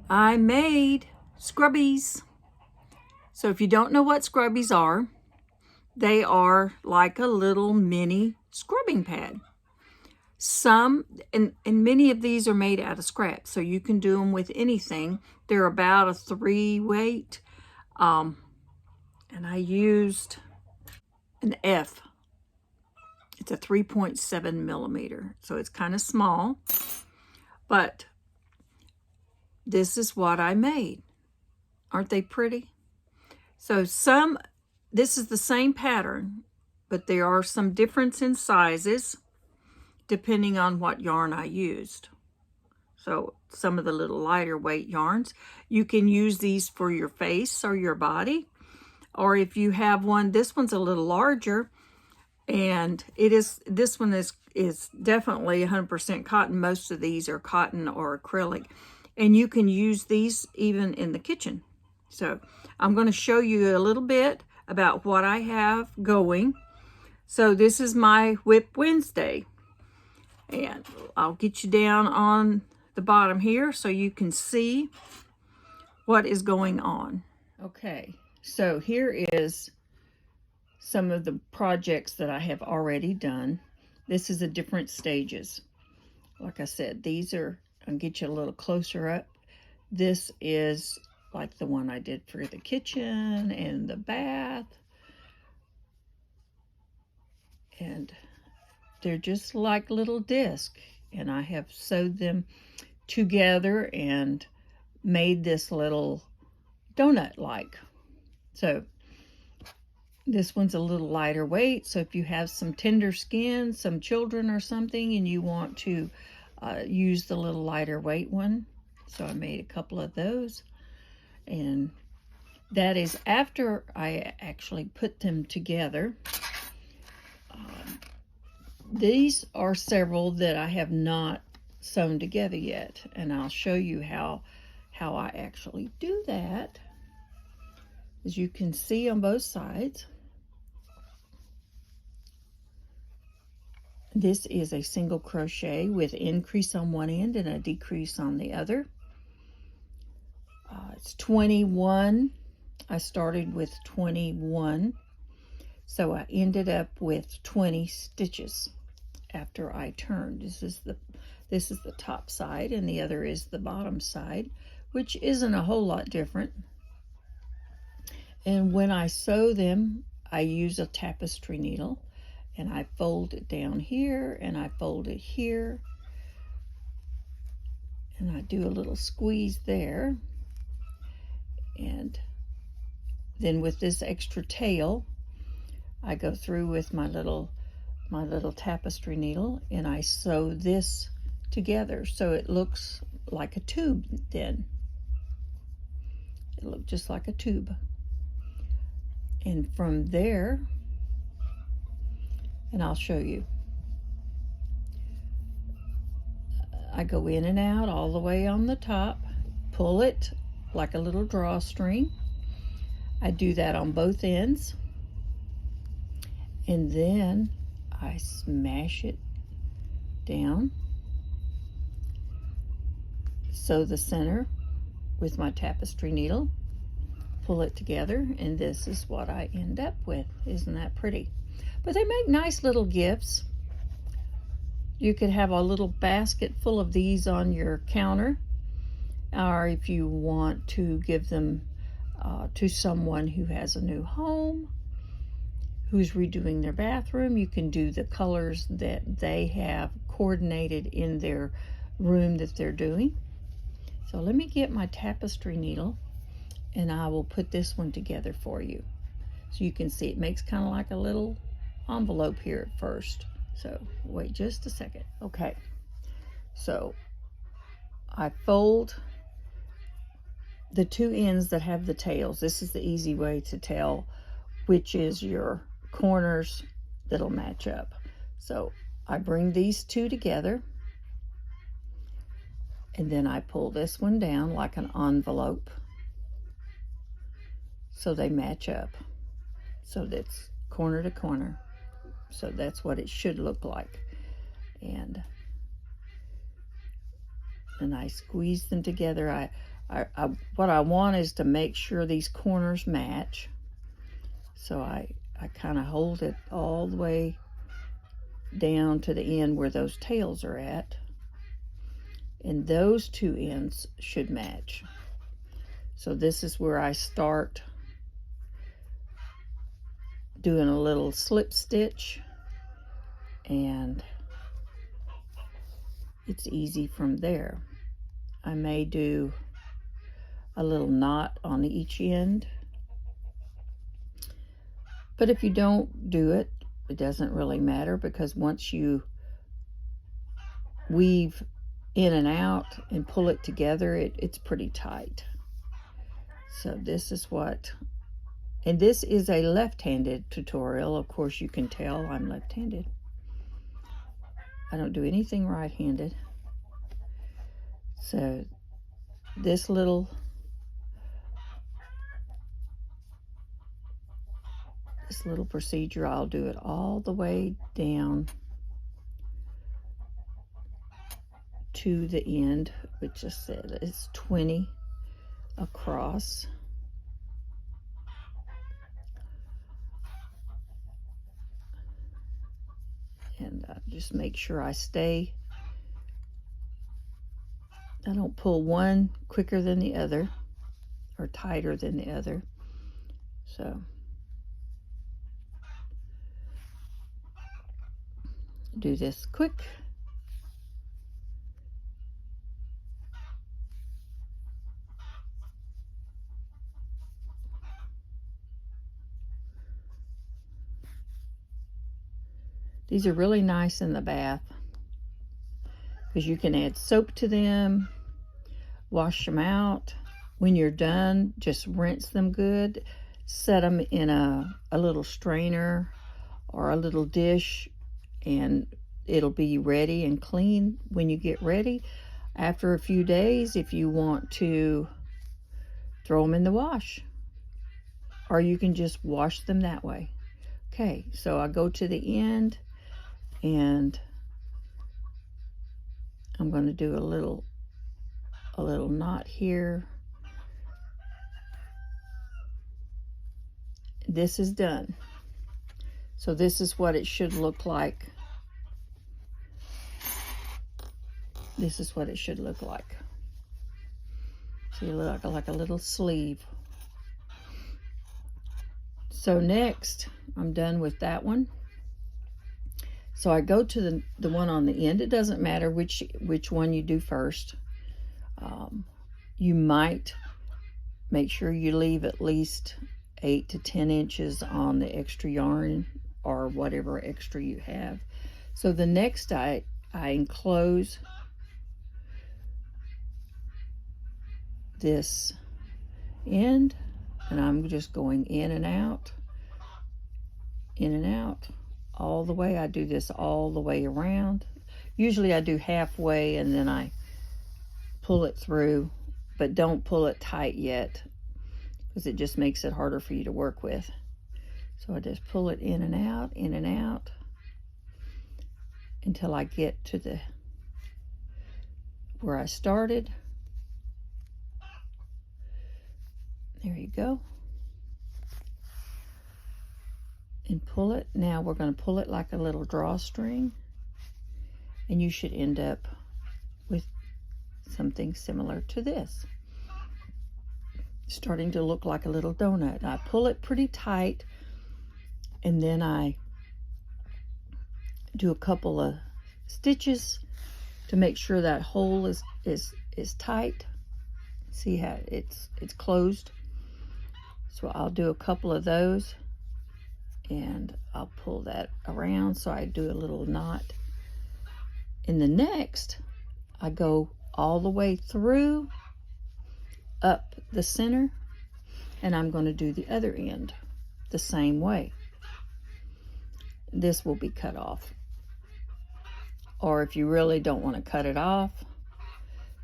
I made Scrubbies. So if you don't know what Scrubbies are, they are like a little mini scrubbing pad. Some, and many of these are made out of scrap, so you can do them with anything. They're about a 3 weight, and I used an F. It's a 3.7 millimeter, so it's kind of small, but this is what I made. Aren't they pretty? So this is the same pattern, but there are some difference in sizes depending on what yarn I used. So some of the little lighter weight yarns, you can use these for your face or your body. Or if you have one, this one's a little larger, and this one is definitely 100% cotton. Most of these are cotton or acrylic, and you can use these even in the kitchen. So I'm going to show you a little bit about what I have going. So this is my WIP Wednesday, and I'll get you down on the bottom here so you can see what is going on. Okay, so here is some of the projects that I have already done. This is the different stages. Like I said, these are, I'll get you a little closer up. This is like the one I did for the kitchen and the bath. And they're just like little discs. And I have sewed them together and made this little donut-like. So this one's a little lighter weight. So if you have some tender skin, some children or something, and you want to use the little lighter weight one. So I made a couple of those. And that is after I actually put them together. These are several that I have not sewn together yet, and I'll show you how I actually do that. As you can see on both sides, this is a single crochet with increase on one end and a decrease on the other. It's 21. I started with 21, so I ended up with 20 stitches after I turned. This is the top side, and the other is the bottom side, which isn't a whole lot different. And when I sew them, I use a tapestry needle, and I fold it down here, and I fold it here, and I do a little squeeze there. And then with this extra tail, I go through with my little tapestry needle, and I sew this together so it looks like a tube. Then it looked just like a tube, and from there, and I'll show you, I go in and out all the way on the top, pull it like a little drawstring. I do that on both ends, and then I smash it down, sew the center with my tapestry needle, pull it together, and this is what I end up with. Isn't that pretty? But they make nice little gifts. You could have a little basket full of these on your counter, or if you want to give them to someone who has a new home, who's redoing their bathroom, you can do the colors that they have coordinated in their room that they're doing. So let me get my tapestry needle, and I will put this one together for you. So you can see it makes kind of like a little envelope here at first. So wait just a second. Okay, so I fold the two ends that have the tails. This is the easy way to tell which is your corners that'll match up. So I bring these two together, and then I pull this one down like an envelope so they match up. So that's corner to corner. So that's what it should look like. And I squeeze them together. what I want is to make sure these corners match. So I kind of hold it all the way down to the end where those tails are at. And those two ends should match. So this is where I start doing a little slip stitch, and it's easy from there. I may do a little knot on each end, but if you don't do it, it doesn't really matter, because once you weave in and out and pull it together, it's pretty tight. So this is what, and this is a left-handed tutorial. Of course, you can tell I'm left-handed. I don't do anything right-handed. So this little procedure, I'll do it all the way down to the end, which I said is 20 across. And just make sure I don't pull one quicker than the other or tighter than the other. So do this quick. These are really nice in the bath because you can add soap to them, wash them out. When you're done, just rinse them good. Set them in a little strainer or a little dish, and it'll be ready and clean when you get ready. After a few days, if you want to throw them in the wash, or you can just wash them that way. Okay, so I go to the end, and I'm going to do a little knot here. This is done. So this is what it should look like. This is what it should look like. So you look like a little sleeve. So next, I'm done with that one. So I go to the one on the end. It doesn't matter which one you do first. You might make sure you leave at least 8 to 10 inches on the extra yarn or whatever extra you have. So the next I enclose this end, and I'm just going in and out, all the way. I do this all the way around. Usually I do halfway and then I pull it through, but don't pull it tight yet because it just makes it harder for you to work with. So I just pull it in and out until I get to where I started. There you go. And pull it. Now we're going to pull it like a little drawstring, and you should end up with something similar to this, starting to look like a little donut. I pull it pretty tight, and then I do a couple of stitches to make sure that hole is tight. See how it's closed. So I'll do a couple of those, and I'll pull that around so I do a little knot. In the next, I go all the way through up the center, and I'm going to do the other end the same way. This will be cut off, or if you really don't want to cut it off,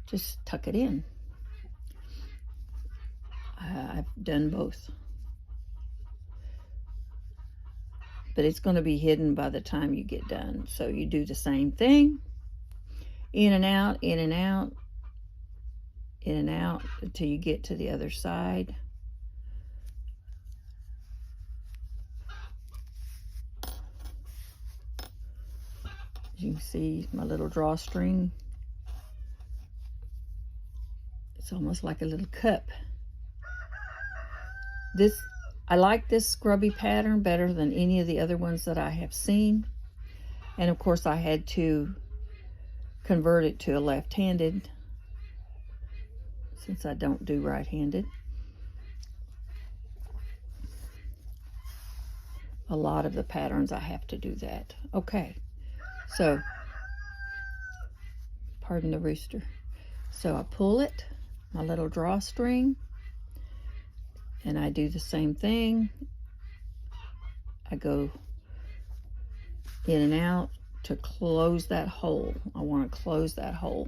just tuck it in. I've done both, but it's going to be hidden by the time you get done. So you do the same thing, in and out, in and out until you get to the other side. As you can see, my little drawstring, it's almost like a little cup. I like this scrubby pattern better than any of the other ones that I have seen. And of course I had to convert it to a left-handed since I don't do right-handed. A lot of the patterns I have to do that. Okay, so, pardon the rooster. So I pull it, my little drawstring, and I do the same thing. I go in and out to close that hole. I want to close that hole.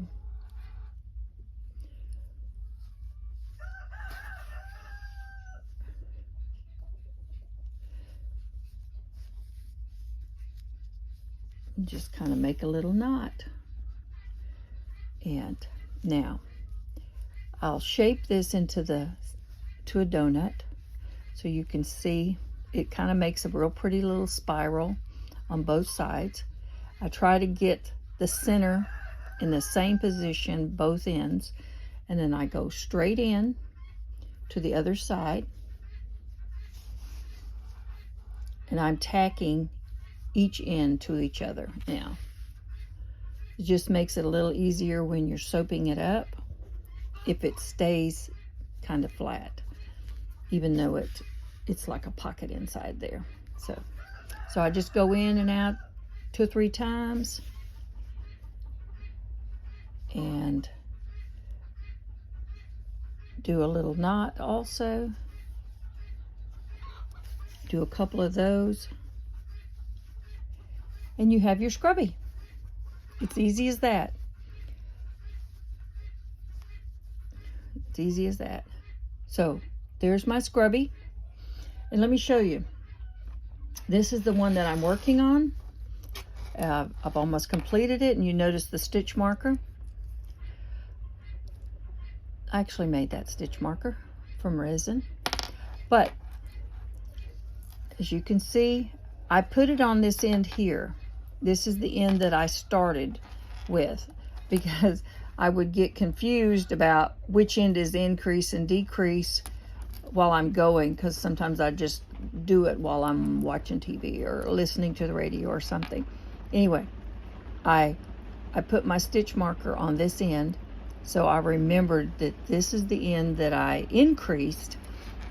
Just kind of make a little knot. And now I'll shape this into a donut so you can see it kind of makes a real pretty little spiral on both sides. I try to get the center in the same position, both ends, and then I go straight in to the other side, and I'm tacking each end to each other. Now, it just makes it a little easier when you're soaping it up if it stays kind of flat, even though it's like a pocket inside there. So I just go in and out 2 or 3 times and do a little knot also. Do a couple of those, and you have your scrubby. It's easy as that. It's easy as that. So there's my scrubby, and let me show you. This is the one that I'm working on. I've almost completed it, and you notice the stitch marker. I actually made that stitch marker from resin, but as you can see, I put it on this end here. This is the end that I started with, because I would get confused about which end is increase and decrease while I'm going, because sometimes I just do it while I'm watching TV or listening to the radio or something. Anyway, I put my stitch marker on this end, so I remembered that this is the end that I increased,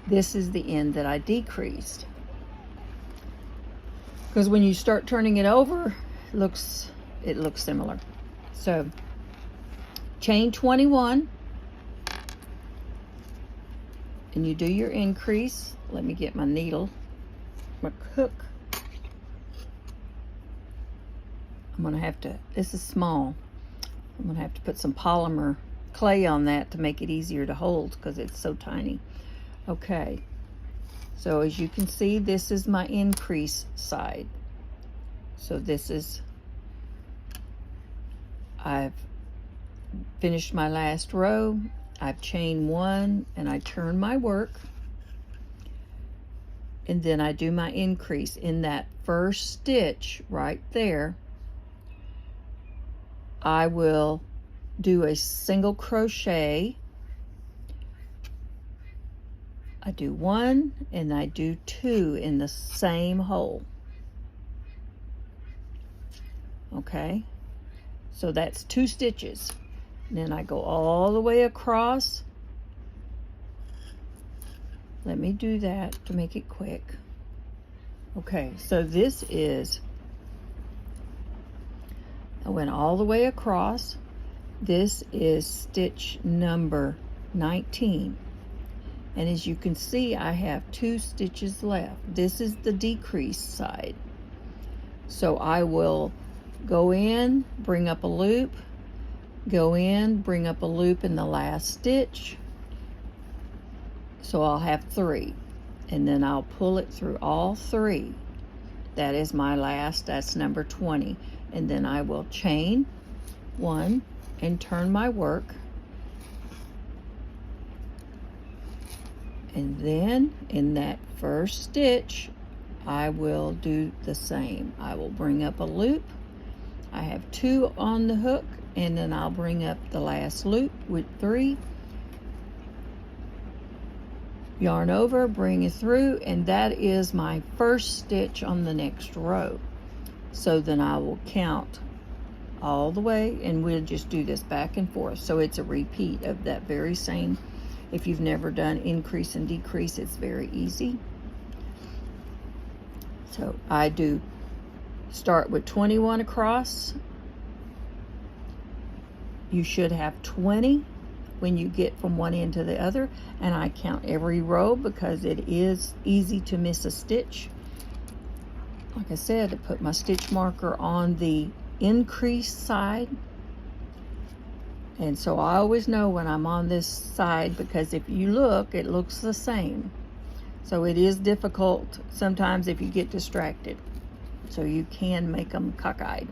this is the end that I decreased. Because when you start turning it over, it looks similar. So chain 21, and you do your increase. Let me get my needle, my hook. I'm gonna have to, this is small, I'm gonna have to put some polymer clay on that to make it easier to hold because it's so tiny. Okay, so as you can see, this is my increase side. So this is, I've finished my last row, I've chained 1, and I turn my work, and then I do my increase in that first stitch right there. I will do a single crochet. I do 1 and I do 2 in the same hole. Okay, so that's 2 stitches. And then I go all the way across. Let me do that to make it quick. Okay, so this is, I went all the way across. This is stitch number 19. And as you can see, I have 2 stitches left. This is the decrease side. So I will go in, bring up a loop, go in, bring up a loop in the last stitch. So I'll have 3. And then I'll pull it through all 3. That is my last, that's number 20. And then I will chain 1 and turn my work. And then in that first stitch, I will do the same. I will bring up a loop. I have 2 on the hook, and then I'll bring up the last loop with 3. Yarn over, bring it through, and that is my first stitch on the next row. So then I will count all the way, and we'll just do this back and forth. So it's a repeat of that very same. If you've never done increase and decrease, it's very easy. So I do start with 21 across. You should have 20 when you get from one end to the other, and I count every row because it is easy to miss a stitch. Like I said, I put my stitch marker on the increase side, and so I always know when I'm on this side, because if you look, it looks the same. So it is difficult sometimes if you get distracted, so you can make them cockeyed.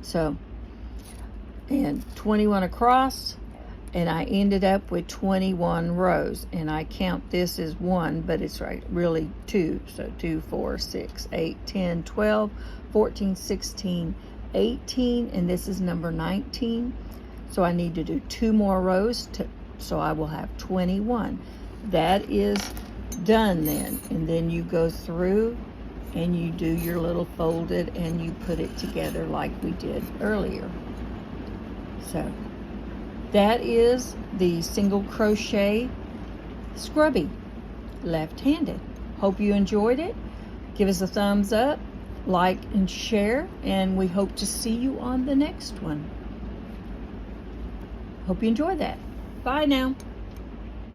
So, and 21 across, and I ended up with 21 rows, and I count this as 1, but it's really 2. So 2, 4, 6, 8, 10, 12, 14, 16, 18, and this is number 19. So I need to do 2 more rows so I will have 21. That is done then, and then you go through and you do your little folded and you put it together like we did earlier. So that is the single crochet scrubby, left-handed. Hope you enjoyed it. Give us a thumbs up, like and share, and we hope to see you on the next one. Hope you enjoy that. Bye now.